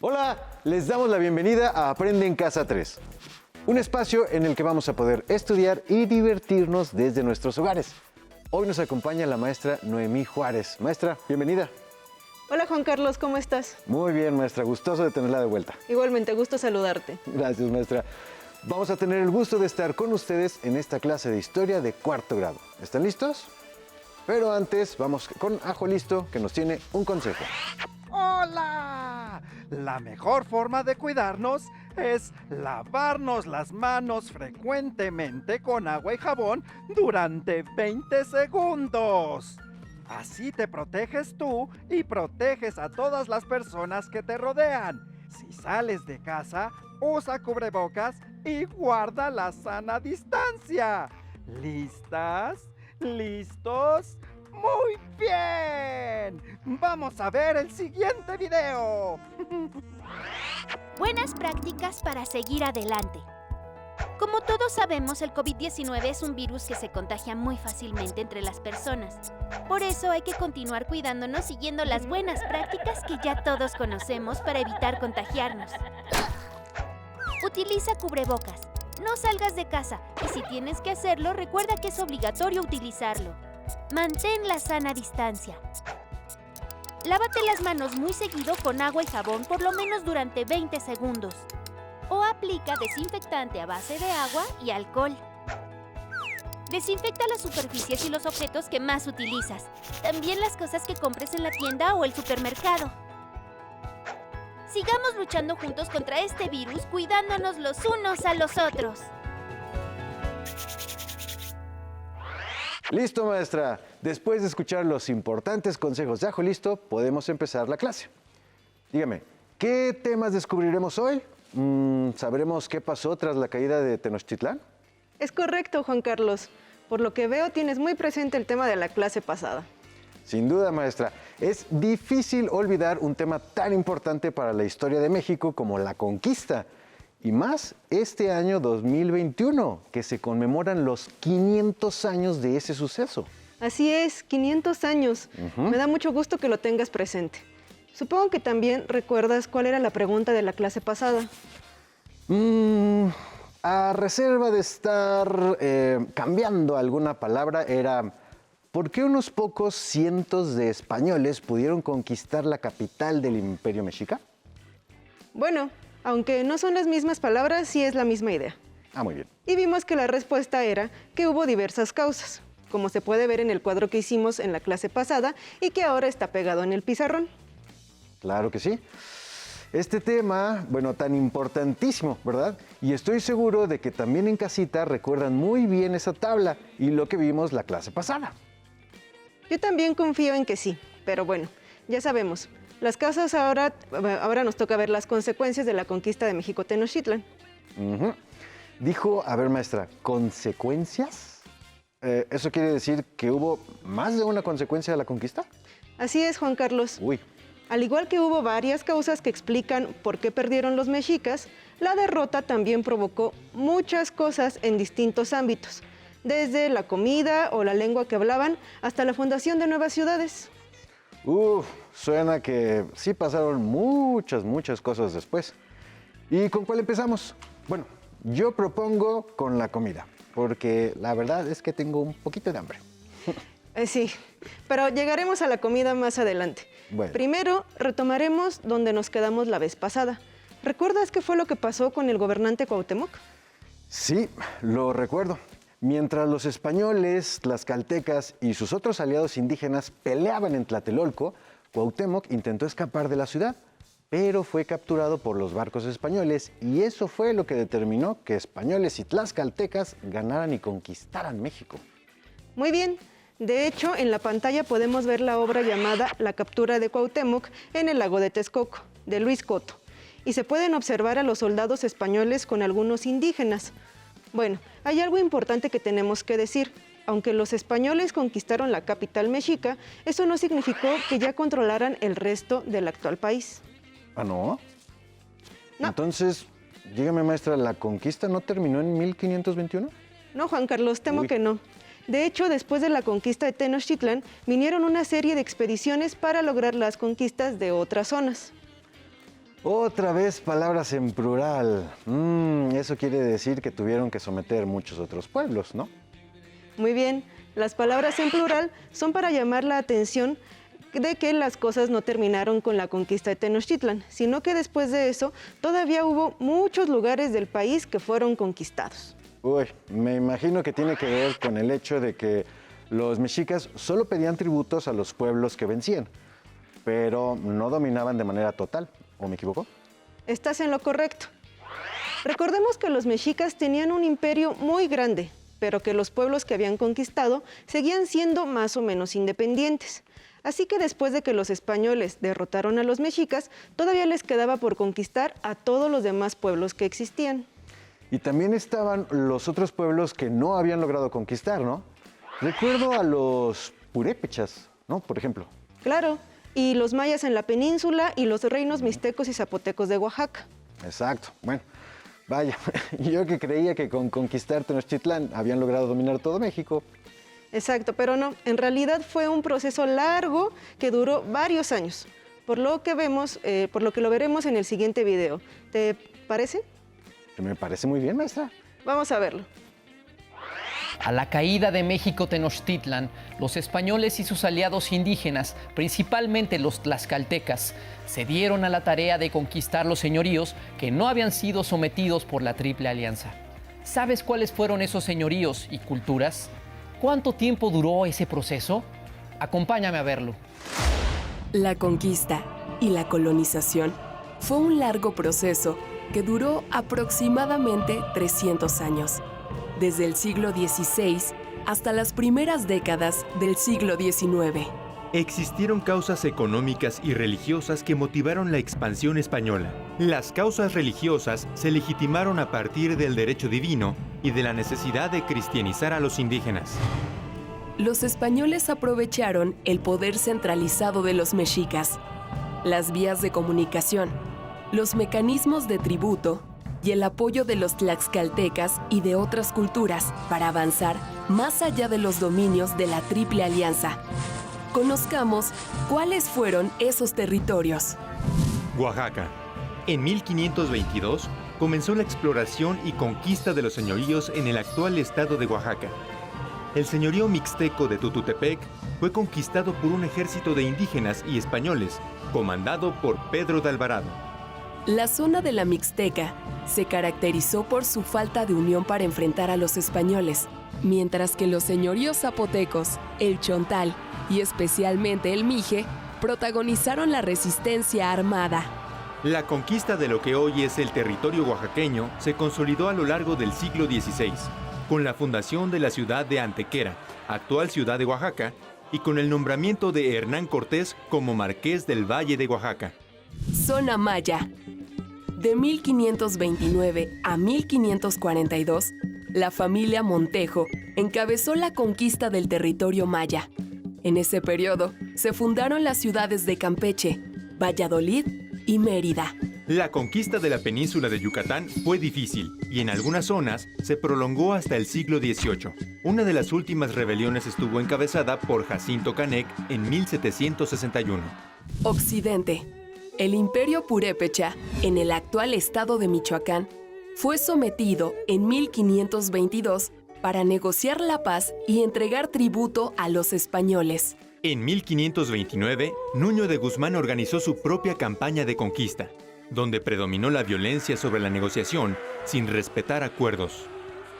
Hola, les damos la bienvenida a Aprende en Casa 3, un espacio en el que vamos a poder estudiar y divertirnos desde nuestros hogares. Hoy nos acompaña la maestra Noemí Juárez. Maestra, bienvenida. Hola Juan Carlos, ¿cómo estás? Muy bien, maestra, gustoso de tenerla de vuelta. Igualmente, gusto saludarte. Gracias, maestra. Vamos a tener el gusto de estar con ustedes en esta clase de historia de cuarto grado. ¿Están listos? Pero antes vamos con Ajo Listo, que nos tiene un consejo. ¡Hola! La mejor forma de cuidarnos es lavarnos las manos frecuentemente con agua y jabón durante 20 segundos. Así te proteges tú y proteges a todas las personas que te rodean. Si sales de casa, usa cubrebocas y guarda la sana distancia. ¿Listas? ¿Listos? ¡Muy bien! ¡Vamos a ver el siguiente video! Buenas prácticas para seguir adelante. Como todos sabemos, el COVID-19 es un virus que se contagia muy fácilmente entre las personas. Por eso hay que continuar cuidándonos siguiendo las buenas prácticas que ya todos conocemos para evitar contagiarnos. Utiliza cubrebocas. No salgas de casa y si tienes que hacerlo, recuerda que es obligatorio utilizarlo. Mantén la sana distancia. Lávate las manos muy seguido con agua y jabón por lo menos durante 20 segundos. O aplica desinfectante a base de agua y alcohol. Desinfecta las superficies y los objetos que más utilizas. También las cosas que compres en la tienda o el supermercado. Sigamos luchando juntos contra este virus, cuidándonos los unos a los otros. Listo, maestra. Después de escuchar los importantes consejos de Ajo Listo, podemos empezar la clase. Dígame, ¿qué temas descubriremos hoy? ¿Sabremos qué pasó tras la caída de Tenochtitlán? Es correcto, Juan Carlos. Por lo que veo, tienes muy presente el tema de la clase pasada. Sin duda, maestra. Es difícil olvidar un tema tan importante para la historia de México como la conquista. Y más este año 2021, que se conmemoran los 500 años de ese suceso. Así es, 500 años. Me da mucho gusto que lo tengas presente. Supongo que también recuerdas cuál era la pregunta de la clase pasada. A reserva de estar cambiando alguna palabra, era ¿por qué unos pocos cientos de españoles pudieron conquistar la capital del Imperio Mexica? Bueno, aunque no son las mismas palabras, sí es la misma idea. Ah, muy bien. Y vimos que la respuesta era que hubo diversas causas, como se puede ver en el cuadro que hicimos en la clase pasada y que ahora está pegado en el pizarrón. Claro que sí. Este tema, bueno, tan importantísimo, ¿verdad? Y estoy seguro de que también en casita recuerdan muy bien esa tabla y lo que vimos la clase pasada. Yo también confío en que sí, pero bueno, ya sabemos. Las causas ahora nos toca ver las consecuencias de la conquista de México Tenochtitlan. Dijo, a ver maestra, ¿consecuencias? ¿Eso quiere decir que hubo más de una consecuencia de la conquista? Así es, Juan Carlos. Uy. Al igual que hubo varias causas que explican por qué perdieron los mexicas, la derrota también provocó muchas cosas en distintos ámbitos, desde la comida o la lengua que hablaban hasta la fundación de nuevas ciudades. Suena que sí pasaron muchas cosas después. ¿Y con cuál empezamos? Bueno, yo propongo con la comida, porque la verdad es que tengo un poquito de hambre. Sí, pero llegaremos a la comida más adelante. Bueno. Primero, retomaremos donde nos quedamos la vez pasada. ¿Recuerdas qué fue lo que pasó con el gobernante Cuauhtémoc? Sí, lo recuerdo. Mientras los españoles, tlaxcaltecas y sus otros aliados indígenas peleaban en Tlatelolco, Cuauhtémoc intentó escapar de la ciudad, pero fue capturado por los barcos españoles y eso fue lo que determinó que españoles y tlaxcaltecas ganaran y conquistaran México. Muy bien. De hecho, en la pantalla podemos ver la obra llamada La captura de Cuauhtémoc en el lago de Texcoco, de Luis Coto. Y se pueden observar a los soldados españoles con algunos indígenas. Bueno, hay algo importante que tenemos que decir. Aunque los españoles conquistaron la capital mexica, eso no significó que ya controlaran el resto del actual país. ¿Ah, no? No. Entonces, dígame, maestra, ¿la conquista no terminó en 1521? No, Juan Carlos, temo que no. De hecho, después de la conquista de Tenochtitlan, vinieron una serie de expediciones para lograr las conquistas de otras zonas. Otra vez palabras en plural. Eso quiere decir que tuvieron que someter muchos otros pueblos, ¿no? Muy bien, las palabras en plural son para llamar la atención de que las cosas no terminaron con la conquista de Tenochtitlan, sino que después de eso todavía hubo muchos lugares del país que fueron conquistados. Uy, me imagino que tiene que ver con el hecho de que los mexicas solo pedían tributos a los pueblos que vencían, pero no dominaban de manera total, ¿o me equivoco? Estás en lo correcto. Recordemos que los mexicas tenían un imperio muy grande, pero que los pueblos que habían conquistado seguían siendo más o menos independientes. Así que después de que los españoles derrotaron a los mexicas, todavía les quedaba por conquistar a todos los demás pueblos que existían. Y también estaban los otros pueblos que no habían logrado conquistar, ¿no? Recuerdo a los purépechas, ¿no? Por ejemplo. Claro, y los mayas en la península y los reinos mixtecos y zapotecos de Oaxaca. Exacto. Bueno, vaya, yo que creía que con conquistar Tenochtitlán habían logrado dominar todo México. Exacto, pero no, en realidad fue un proceso largo que duró varios años, por lo que lo veremos en el siguiente video. ¿Te parece? Me parece muy bien, maestra. Vamos a verlo. A la caída de México Tenochtitlan, los españoles y sus aliados indígenas, principalmente los tlaxcaltecas, se dieron a la tarea de conquistar los señoríos que no habían sido sometidos por la Triple Alianza. ¿Sabes cuáles fueron esos señoríos y culturas? ¿Cuánto tiempo duró ese proceso? Acompáñame a verlo. La conquista y la colonización fue un largo proceso que duró aproximadamente 300 años, desde el siglo XVI hasta las primeras décadas del siglo XIX. Existieron causas económicas y religiosas que motivaron la expansión española. Las causas religiosas se legitimaron a partir del derecho divino y de la necesidad de cristianizar a los indígenas. Los españoles aprovecharon el poder centralizado de los mexicas, las vías de comunicación, los mecanismos de tributo y el apoyo de los tlaxcaltecas y de otras culturas para avanzar más allá de los dominios de la Triple Alianza. Conozcamos cuáles fueron esos territorios. Oaxaca. En 1522 comenzó la exploración y conquista de los señoríos en el actual estado de Oaxaca. El señorío mixteco de Tututepec fue conquistado por un ejército de indígenas y españoles, comandado por Pedro de Alvarado. La zona de la Mixteca se caracterizó por su falta de unión para enfrentar a los españoles, mientras que los señoríos zapotecos, el Chontal y especialmente el Mije protagonizaron la resistencia armada. La conquista de lo que hoy es el territorio oaxaqueño se consolidó a lo largo del siglo XVI, con la fundación de la ciudad de Antequera, actual ciudad de Oaxaca, y con el nombramiento de Hernán Cortés como marqués del Valle de Oaxaca. Zona Maya. De 1529 a 1542, la familia Montejo encabezó la conquista del territorio maya. En ese periodo se fundaron las ciudades de Campeche, Valladolid y Mérida. La conquista de la península de Yucatán fue difícil y en algunas zonas se prolongó hasta el siglo XVIII. Una de las últimas rebeliones estuvo encabezada por Jacinto Canec en 1761. Occidente. El imperio purépecha, en el actual estado de Michoacán, fue sometido en 1522 para negociar la paz y entregar tributo a los españoles. En 1529, Nuño de Guzmán organizó su propia campaña de conquista, donde predominó la violencia sobre la negociación sin respetar acuerdos.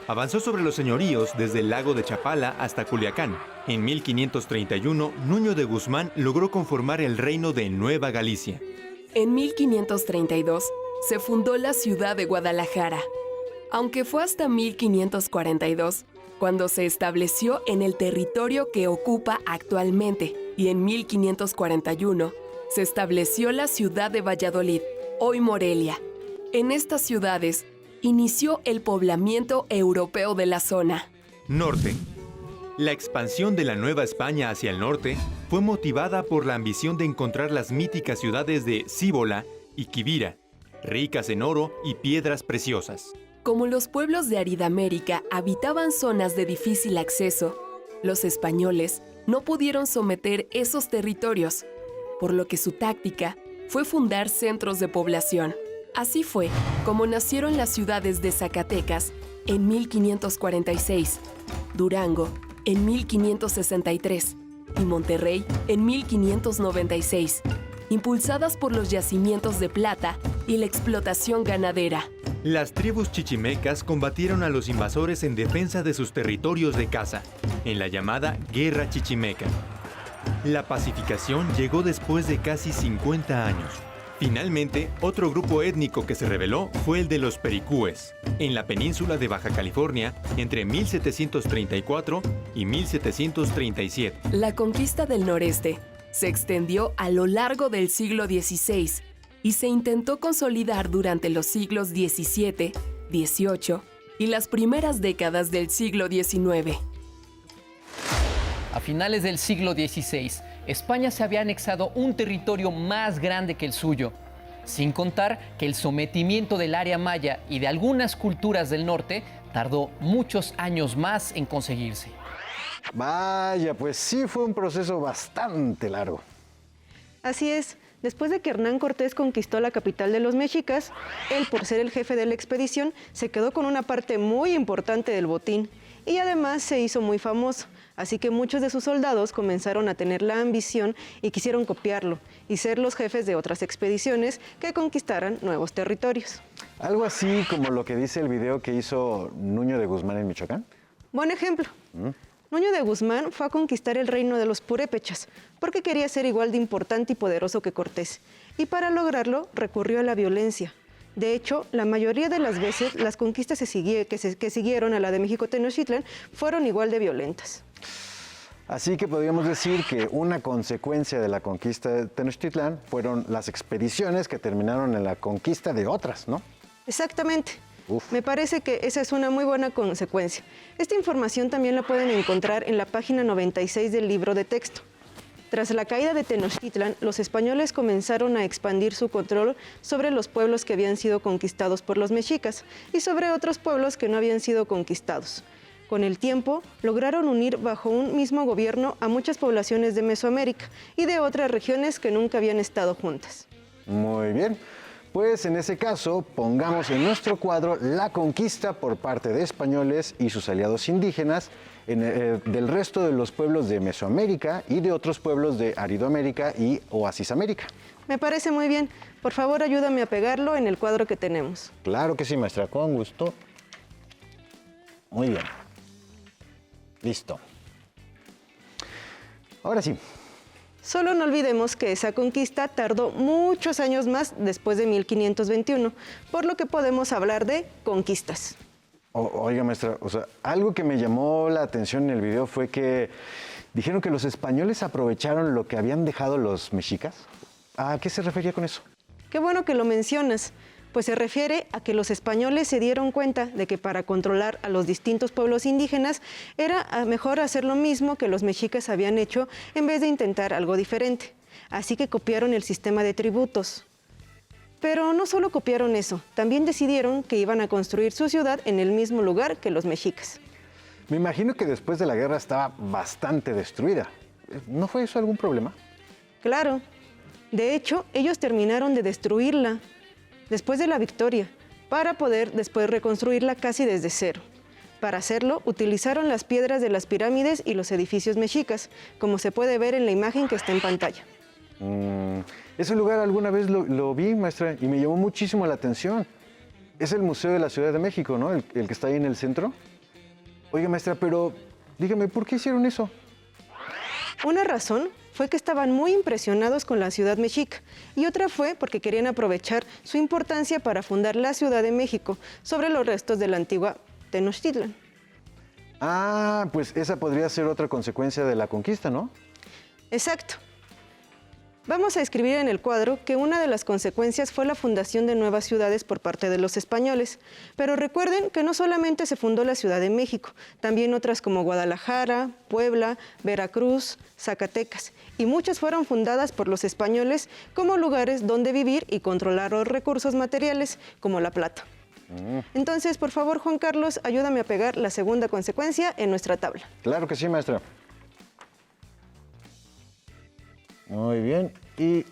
Avanzó sobre los señoríos desde el lago de Chapala hasta Culiacán. En 1531, Nuño de Guzmán logró conformar el reino de Nueva Galicia. En 1532 se fundó la ciudad de Guadalajara, aunque fue hasta 1542 cuando se estableció en el territorio que ocupa actualmente, y en 1541 se estableció la ciudad de Valladolid, hoy Morelia. En estas ciudades inició el poblamiento europeo de la zona. Norte. La expansión de la Nueva España hacia el norte fue motivada por la ambición de encontrar las míticas ciudades de Cíbola y Quivira, ricas en oro y piedras preciosas. Como los pueblos de Aridamérica habitaban zonas de difícil acceso, los españoles no pudieron someter esos territorios, por lo que su táctica fue fundar centros de población. Así fue como nacieron las ciudades de Zacatecas en 1546, Durango en 1563 y Monterrey en 1596, impulsadas por los yacimientos de plata y la explotación ganadera. Las tribus chichimecas combatieron a los invasores en defensa de sus territorios de caza, en la llamada Guerra Chichimeca. La pacificación llegó después de casi 50 años. Finalmente, otro grupo étnico que se rebeló fue el de los pericúes, en la península de Baja California entre 1734 y 1737. La conquista del noreste se extendió a lo largo del siglo XVI y se intentó consolidar durante los siglos XVII, XVIII y las primeras décadas del siglo XIX. A finales del siglo XVI, España se había anexado un territorio más grande que el suyo, sin contar que el sometimiento del área maya y de algunas culturas del norte tardó muchos años más en conseguirse. Vaya, pues sí fue un proceso bastante largo. Así es, después de que Hernán Cortés conquistó la capital de los mexicas, él, por ser el jefe de la expedición, se quedó con una parte muy importante del botín y además se hizo muy famoso. Así que muchos de sus soldados comenzaron a tener la ambición y quisieron copiarlo y ser los jefes de otras expediciones que conquistaran nuevos territorios. Algo así como lo que dice el video que hizo Nuño de Guzmán en Michoacán. Buen ejemplo. Nuño de Guzmán fue a conquistar el reino de los purépechas porque quería ser igual de importante y poderoso que Cortés. Y para lograrlo recurrió a la violencia. De hecho, la mayoría de las veces las conquistas que siguieron a la de México Tenochtitlan fueron igual de violentas. Así que podríamos decir que una consecuencia de la conquista de Tenochtitlán fueron las expediciones que terminaron en la conquista de otras, ¿no? Exactamente. Uf. Me parece que esa es una muy buena consecuencia. Esta información también la pueden encontrar en la página 96 del libro de texto. Tras la caída de Tenochtitlan, los españoles comenzaron a expandir su control sobre los pueblos que habían sido conquistados por los mexicas y sobre otros pueblos que no habían sido conquistados. Con el tiempo, lograron unir bajo un mismo gobierno a muchas poblaciones de Mesoamérica y de otras regiones que nunca habían estado juntas. Muy bien. Pues en ese caso, pongamos en nuestro cuadro la conquista por parte de españoles y sus aliados indígenas del resto de los pueblos de Mesoamérica y de otros pueblos de Aridoamérica y Oasis América. Me parece muy bien. Por favor, ayúdame a pegarlo en el cuadro que tenemos. Claro que sí, maestra, con gusto. Muy bien. Listo. Ahora sí. Solo no olvidemos que esa conquista tardó muchos años más después de 1521, por lo que podemos hablar de conquistas. Oiga, maestra, algo que me llamó la atención en el video fue que dijeron que los españoles aprovecharon lo que habían dejado los mexicas. ¿A qué se refería con eso? Qué bueno que lo mencionas, pues se refiere a que los españoles se dieron cuenta de que para controlar a los distintos pueblos indígenas era mejor hacer lo mismo que los mexicas habían hecho en vez de intentar algo diferente. Así que copiaron el sistema de tributos. Pero no solo copiaron eso, también decidieron que iban a construir su ciudad en el mismo lugar que los mexicas. Me imagino que después de la guerra estaba bastante destruida. ¿No fue eso algún problema? Claro. De hecho, ellos terminaron de destruirla después de la victoria, para poder después reconstruirla casi desde cero. Para hacerlo, utilizaron las piedras de las pirámides y los edificios mexicas, como se puede ver en la imagen que está en pantalla. Ese lugar alguna vez lo vi, maestra, y me llamó muchísimo la atención. Es el Museo de la Ciudad de México, ¿no? El que está ahí en el centro. Oiga, maestra, pero dígame, ¿por qué hicieron eso? Una razón fue que estaban muy impresionados con la ciudad mexica y otra fue porque querían aprovechar su importancia para fundar la Ciudad de México sobre los restos de la antigua Tenochtitlan. Ah, pues esa podría ser otra consecuencia de la conquista, ¿no? Exacto. Vamos a escribir en el cuadro que una de las consecuencias fue la fundación de nuevas ciudades por parte de los españoles. Pero recuerden que no solamente se fundó la Ciudad de México, también otras como Guadalajara, Puebla, Veracruz, Zacatecas, y muchas fueron fundadas por los españoles como lugares donde vivir y controlar los recursos materiales, como la plata. Entonces, por favor, Juan Carlos, ayúdame a pegar la segunda consecuencia en nuestra tabla. Claro que sí, maestra. Muy bien, y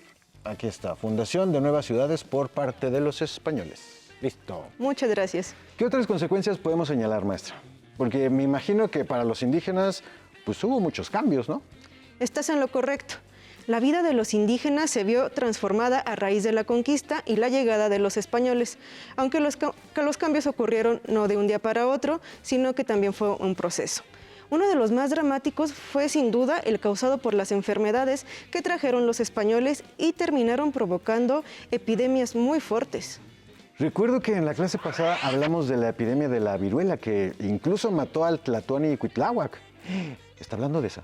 Aquí está, fundación de nuevas ciudades por parte de los españoles. Listo. Muchas gracias. ¿Qué otras consecuencias podemos señalar, maestra? Porque me imagino que para los indígenas, pues hubo muchos cambios, ¿no? Estás en lo correcto. La vida de los indígenas se vio transformada a raíz de la conquista y la llegada de los españoles, aunque los cambios ocurrieron no de un día para otro, sino que también fue un proceso. Uno de los más dramáticos fue sin duda el causado por las enfermedades que trajeron los españoles y terminaron provocando epidemias muy fuertes. Recuerdo que en la clase pasada hablamos de la epidemia de la viruela que incluso mató al Tlatoani y Cuitláhuac. ¿Está hablando de esa?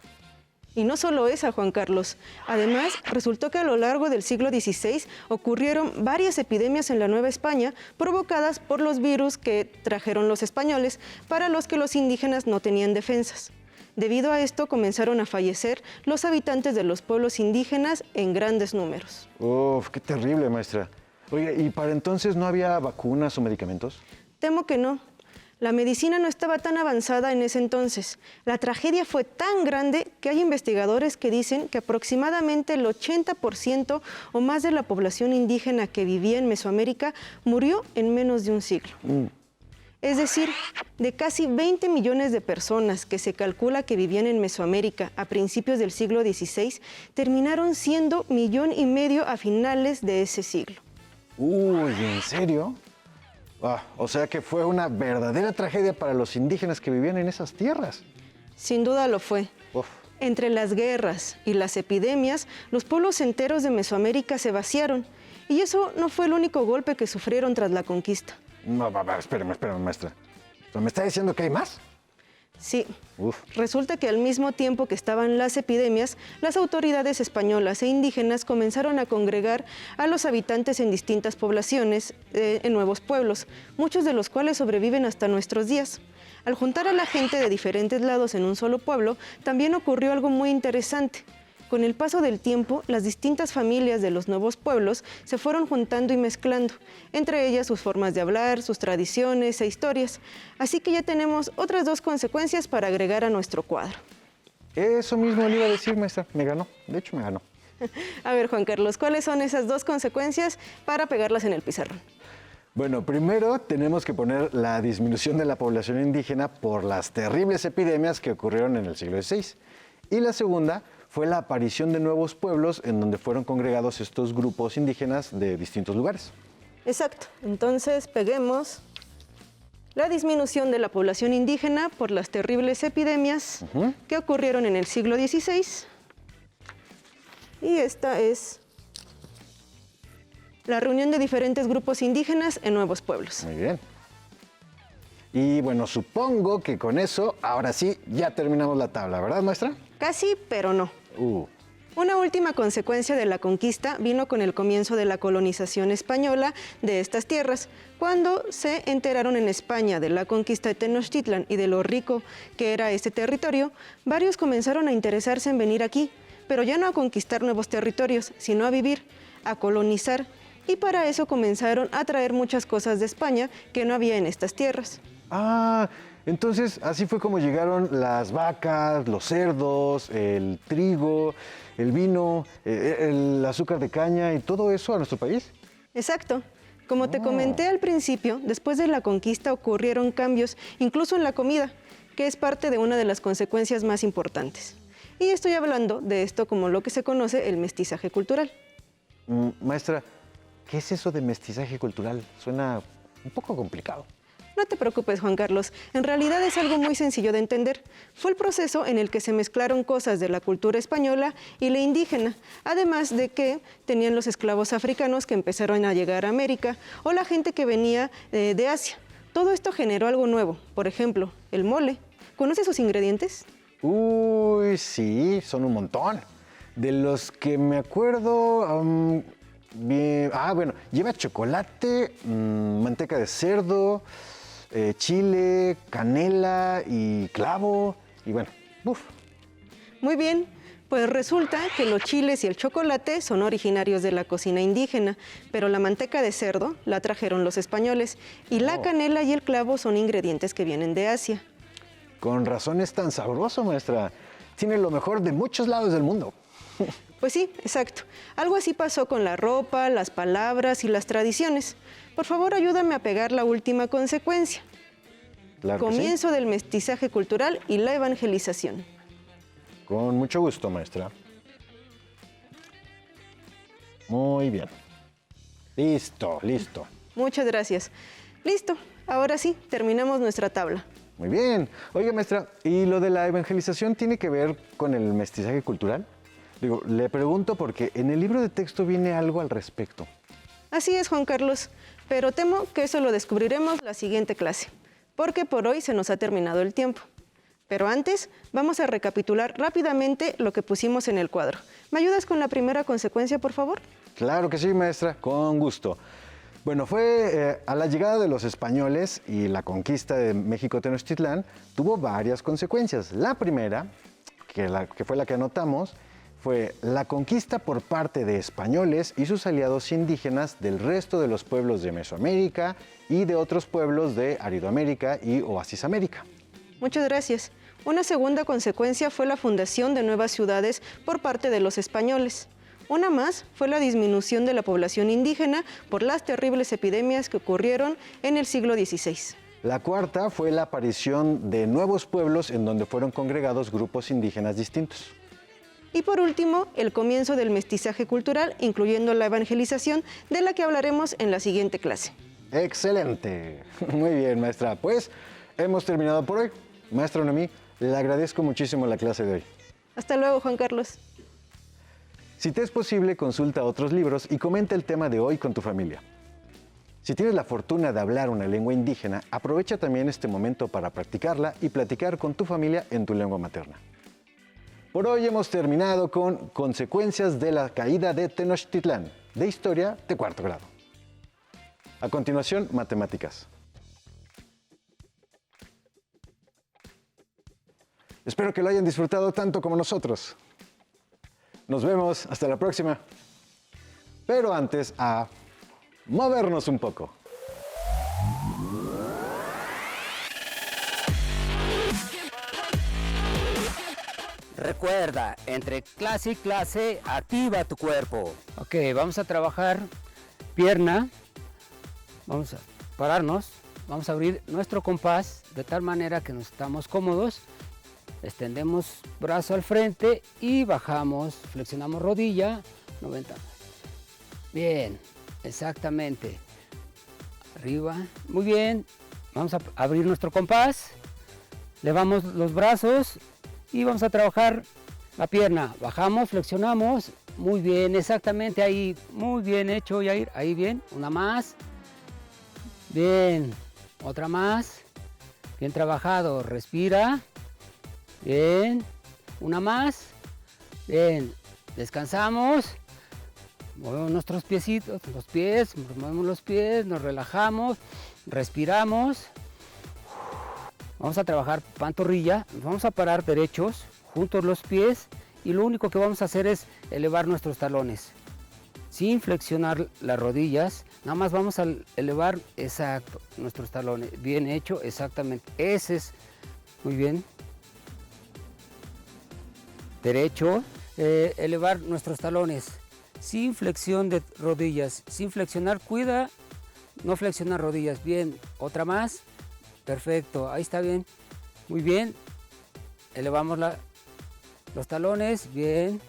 Y no solo esa, Juan Carlos. Además, resultó que a lo largo del siglo XVI ocurrieron varias epidemias en la Nueva España provocadas por los virus que trajeron los españoles, para los que los indígenas no tenían defensas. Debido a esto comenzaron a fallecer los habitantes de los pueblos indígenas en grandes números. Uf, qué terrible, maestra. Oye, ¿y para entonces no había vacunas o medicamentos? Temo que no. La medicina no estaba tan avanzada en ese entonces. La tragedia fue tan grande que hay investigadores que dicen que aproximadamente el 80% o más de la población indígena que vivía en Mesoamérica murió en menos de un siglo. Es decir, de casi 20 millones de personas que se calcula que vivían en Mesoamérica a principios del siglo XVI, terminaron siendo 1,5 millones a finales de ese siglo. Uy, ¿en serio? O sea que fue una verdadera tragedia para los indígenas que vivían en esas tierras. Sin duda lo fue. Uf. Entre las guerras y las epidemias, los pueblos enteros de Mesoamérica se vaciaron. Y eso no fue el único golpe que sufrieron tras la conquista. No, espérame, maestra. ¿Me está diciendo que hay más? Sí. Uf. Resulta que al mismo tiempo que estaban las epidemias, las autoridades españolas e indígenas comenzaron a congregar a los habitantes en distintas poblaciones, en nuevos pueblos, muchos de los cuales sobreviven hasta nuestros días. Al juntar a la gente de diferentes lados en un solo pueblo, también ocurrió algo muy interesante. Con el paso del tiempo, las distintas familias de los nuevos pueblos se fueron juntando y mezclando, entre ellas sus formas de hablar, sus tradiciones e historias. Así que ya tenemos otras 2 consecuencias para agregar a nuestro cuadro. Eso mismo le iba a decir, maestra. Me ganó. De hecho, me ganó. A ver, Juan Carlos, ¿cuáles son esas 2 consecuencias para pegarlas en el pizarrón? Bueno, primero tenemos que poner la disminución de la población indígena por las terribles epidemias que ocurrieron en el siglo XVI. Y la segunda fue la aparición de nuevos pueblos en donde fueron congregados estos grupos indígenas de distintos lugares. Exacto. Entonces, peguemos la disminución de la población indígena por las terribles epidemias que ocurrieron en el siglo XVI. Y esta es la reunión de diferentes grupos indígenas en nuevos pueblos. Muy bien. Y bueno, supongo que con eso, ahora sí, ya terminamos la tabla, ¿verdad, maestra? Casi, pero no. Una última consecuencia de la conquista vino con el comienzo de la colonización española de estas tierras. Cuando se enteraron en España de la conquista de Tenochtitlan y de lo rico que era este territorio, varios comenzaron a interesarse en venir aquí, pero ya no a conquistar nuevos territorios, sino a vivir, a colonizar, y para eso comenzaron a traer muchas cosas de España que no había en estas tierras. Entonces así fue como llegaron las vacas, los cerdos, el trigo, el vino, el azúcar de caña y todo eso a nuestro país. Exacto. Como te comenté al principio, después de la conquista ocurrieron cambios, incluso en la comida, que es parte de una de las consecuencias más importantes. Y estoy hablando de esto como lo que se conoce el mestizaje cultural. Maestra, ¿qué es eso de mestizaje cultural? Suena un poco complicado. No te preocupes, Juan Carlos. En realidad es algo muy sencillo de entender. Fue el proceso en el que se mezclaron cosas de la cultura española y la indígena, además de que tenían los esclavos africanos que empezaron a llegar a América o la gente que venía de Asia. Todo esto generó algo nuevo. Por ejemplo, el mole. ¿Conoces sus ingredientes? Uy, sí, son un montón. De los que me acuerdo, bueno, lleva chocolate, manteca de cerdo, chile, canela y clavo, y bueno, Muy bien, pues resulta que los chiles y el chocolate son originarios de la cocina indígena, pero la manteca de cerdo la trajeron los españoles, y la canela y el clavo son ingredientes que vienen de Asia. Con razón es tan sabroso, maestra. Tiene lo mejor de muchos lados del mundo. Pues sí, exacto. Algo así pasó con la ropa, las palabras y las tradiciones. Por favor, ayúdame a pegar la última consecuencia. Claro que sí. Comienzo del mestizaje cultural y la evangelización. Con mucho gusto, maestra. Muy bien. Listo, listo. Muchas gracias. Listo, ahora sí, terminamos nuestra tabla. Muy bien. Oiga, maestra, ¿y lo de la evangelización tiene que ver con el mestizaje cultural? Digo, le pregunto porque en el libro de texto viene algo al respecto. Así es, Juan Carlos, pero temo que eso lo descubriremos la siguiente clase, porque por hoy se nos ha terminado el tiempo. Pero antes, vamos a recapitular rápidamente lo que pusimos en el cuadro. ¿Me ayudas con la primera consecuencia, por favor? Claro que sí, maestra, con gusto. Bueno, fue a la llegada de los españoles y la conquista de México Tenochtitlán tuvo varias consecuencias. La primera, que fue la que anotamos, fue la conquista por parte de españoles y sus aliados indígenas del resto de los pueblos de Mesoamérica y de otros pueblos de Aridoamérica y Oasisamérica. Muchas gracias. Una segunda consecuencia fue la fundación de nuevas ciudades por parte de los españoles. Una más fue la disminución de la población indígena por las terribles epidemias que ocurrieron en el siglo XVI. La cuarta fue la aparición de nuevos pueblos en donde fueron congregados grupos indígenas distintos. Y por último, el comienzo del mestizaje cultural, incluyendo la evangelización, de la que hablaremos en la siguiente clase. ¡Excelente! Muy bien, maestra. Pues hemos terminado por hoy. Maestra Noemí, le agradezco muchísimo la clase de hoy. Hasta luego, Juan Carlos. Si te es posible, consulta otros libros y comenta el tema de hoy con tu familia. Si tienes la fortuna de hablar una lengua indígena, aprovecha también este momento para practicarla y platicar con tu familia en tu lengua materna. Por hoy hemos terminado con Consecuencias de la caída de Tenochtitlán, de historia de cuarto grado. A continuación, matemáticas. Espero que lo hayan disfrutado tanto como nosotros. Nos vemos, hasta la próxima. Pero antes, a movernos un poco. Recuerda, entre clase y clase, activa tu cuerpo. Ok, vamos a trabajar pierna. Vamos a pararnos. Vamos a abrir nuestro compás de tal manera que nos estamos cómodos. Extendemos brazo al frente y bajamos, flexionamos rodilla, 90. Bien, exactamente. Arriba, muy bien. Vamos a abrir nuestro compás, levamos los brazos y vamos a trabajar la pierna. Bajamos, flexionamos, muy bien, exactamente ahí, muy bien hecho, Yair. Ahí bien, una más. Bien, otra más. Bien trabajado, respira. Bien, una más. Bien, descansamos. Movemos nuestros piecitos, los pies, movemos los pies, nos relajamos, respiramos. Vamos a trabajar pantorrilla, vamos a parar derechos, juntos los pies y lo único que vamos a hacer es elevar nuestros talones. Sin flexionar las rodillas, nada más vamos a elevar, exacto, nuestros talones. Bien hecho, exactamente. Ese es, muy bien. Derecho, elevar nuestros talones sin flexión de rodillas, sin flexionar, cuida, no flexionar rodillas. Bien, otra más, perfecto, ahí está bien, muy bien, elevamos los talones, bien,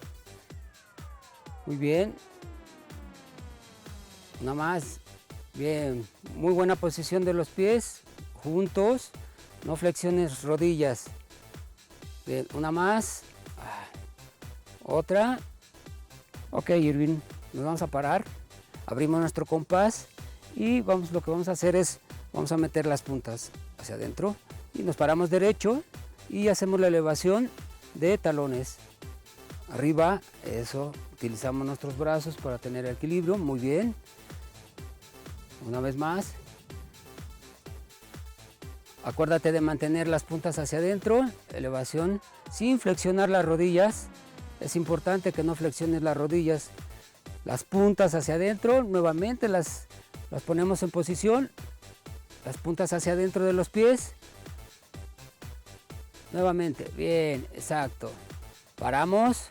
muy bien, una más, bien, muy buena posición de los pies, juntos, no flexiones rodillas, bien, una más. Otra. Ok, Irving, nos vamos a parar, abrimos nuestro compás y lo que vamos a hacer es, vamos a meter las puntas hacia adentro y nos paramos derecho y hacemos la elevación de talones. Arriba, eso, utilizamos nuestros brazos para tener equilibrio, muy bien. Una vez más. Acuérdate de mantener las puntas hacia adentro, elevación, sin flexionar las rodillas. Es importante que no flexiones las rodillas, las puntas hacia adentro, nuevamente las ponemos en posición, las puntas hacia adentro de los pies, nuevamente, bien, exacto, paramos,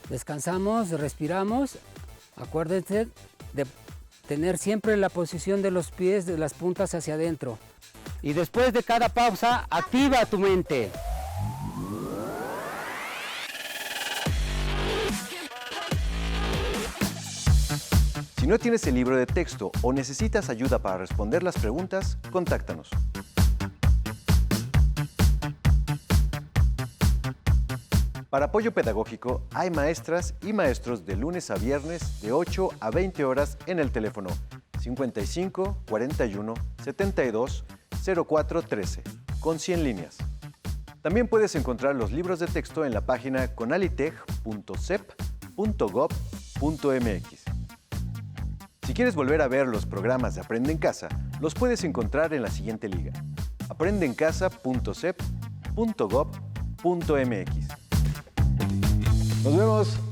Descansamos, respiramos. Acuérdense de tener siempre la posición de los pies, de las puntas hacia adentro. Y después de cada pausa, activa tu mente. Si no tienes el libro de texto o necesitas ayuda para responder las preguntas, contáctanos. Para apoyo pedagógico, hay maestras y maestros de lunes a viernes de 8 a 20 horas en el teléfono 55 41 72 04 13, con 100 líneas. También puedes encontrar los libros de texto en la página conalitech.sep.gov.mx. Si quieres volver a ver los programas de Aprende en Casa, los puedes encontrar en la siguiente liga: aprendeencasa.sep.gov.mx. Nos vemos.